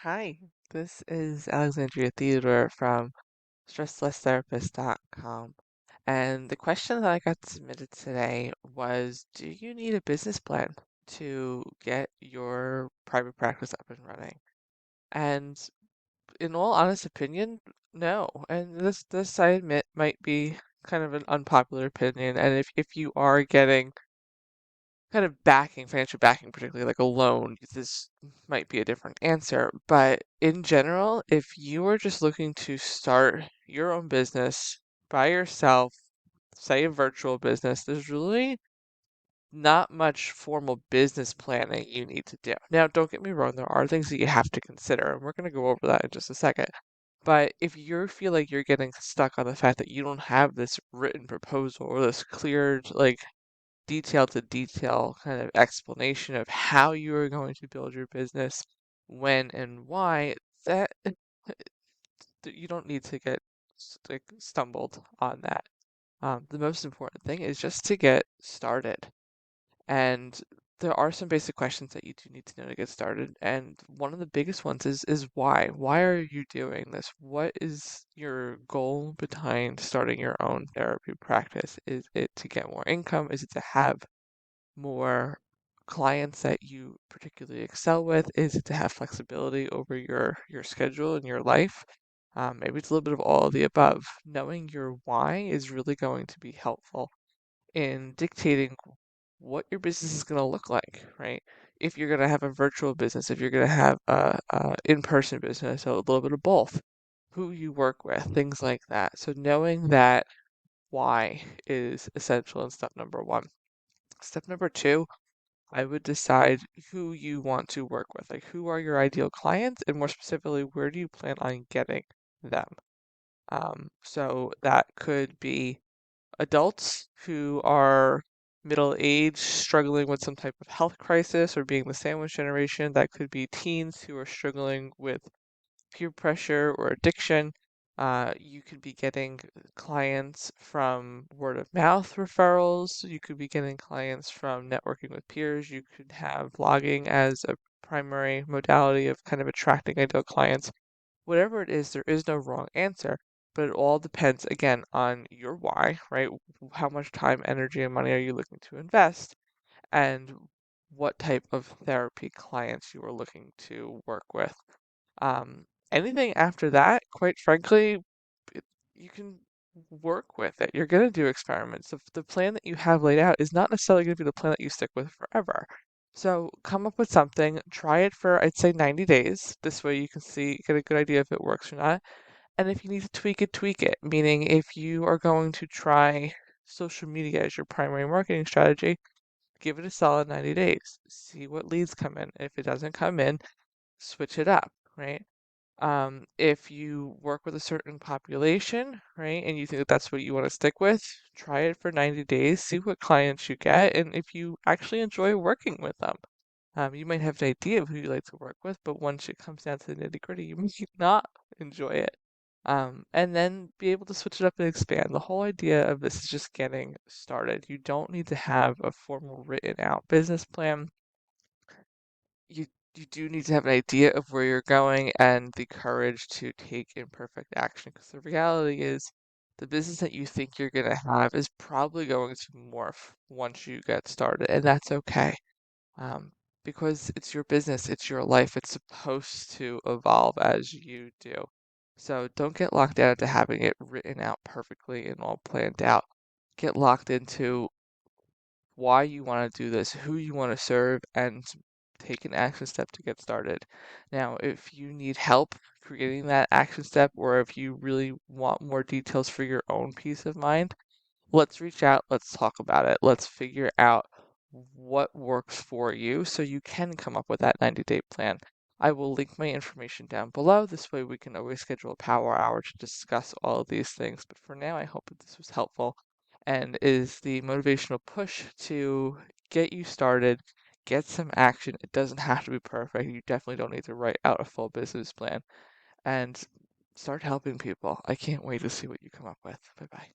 Hi, this is Alexandria Theordor from stresslesstherapist.com. And the question that I got submitted today was, do you need a business plan to get your private practice up and running? And in all honest opinion, no. And this I admit might be kind of an unpopular opinion. And if you are getting kind of backing, financial backing, particularly like a loan, this might be a different answer. But in general, if you are just looking to start your own business by yourself, say a virtual business, there's really not much formal business planning you need to do. Now, don't get me wrong, there are things that you have to consider, and we're going to go over that in just a second. But if you feel like you're getting stuck on the fact that you don't have this written proposal or this clear, like, detail to detail kind of explanation of how you are going to build your business, when and why, that you don't need to get like stumbled on that. The most important thing is just to get started. And there are some basic questions that you do need to know to get started. And one of the biggest ones is why? Why are you doing this? What is your goal behind starting your own therapy practice? Is it to get more income? Is it to have more clients that you particularly excel with? Is it to have flexibility over your schedule and your life? Maybe it's a little bit of all of the above. Knowing your why is really going to be helpful in dictating what your business is going to look like, right? If you're going to have a virtual business, if you're going to have a in-person business, so a little bit of both, who you work with, things like that. So knowing that why is essential in step number one. Step number two, I would decide who you want to work with. Like, who are your ideal clients, and more specifically, where do you plan on getting them? So that could be adults who are middle aged, struggling with some type of health crisis, or being the sandwich generation. That could be teens who are struggling with peer pressure or addiction. You could be getting clients from word of mouth referrals. You could be getting clients from networking with peers. You could have blogging as a primary modality of kind of attracting ideal clients. Whatever it is, there is no wrong answer, but it all depends again on your why, right? How much time, energy, and money are you looking to invest, and what type of therapy clients you are looking to work with. Anything after that, quite frankly, you can work with it. You're going to do experiments. The plan that you have laid out is not necessarily going to be the plan that you stick with forever. So come up with something, try it for, I'd say, 90 days. This way you can see, get a good idea if it works or not. And if you need to tweak it, tweak it. Meaning, if you are going to try social media as your primary marketing strategy, give it a solid 90 days. See what leads come in. If it doesn't come in, switch it up, right? If you work with a certain population, right, and you think that that's what you want to stick with, try it for 90 days, see what clients you get, and if you actually enjoy working with them. You might have an idea of who you like to work with, but once it comes down to the nitty-gritty, you might not enjoy it. And then be able to switch it up and expand. The whole idea of this is just getting started. You don't need to have a formal written out business plan. you you do need to have an idea of where you're going and the courage to take imperfect action, because the reality is the business that you think you're going to have is probably going to morph once you get started, and that's okay. um, because it's your business, it's your life, it's supposed to evolve as you do. So don't get locked out into having it written out perfectly and all planned out. Get locked into why you want to do this, who you want to serve, and take an action step to get started. Now, if you need help creating that action step, or if you really want more details for your own peace of mind, let's reach out, let's talk about it, let's figure out what works for you so you can come up with that 90-day plan. I will link my information down below. This way we can always schedule a power hour to discuss all of these things. But for now, I hope that this was helpful and is the motivational push to get you started, get some action. It doesn't have to be perfect. You definitely don't need to write out a full business plan, and start helping people. I can't wait to see what you come up with. Bye bye.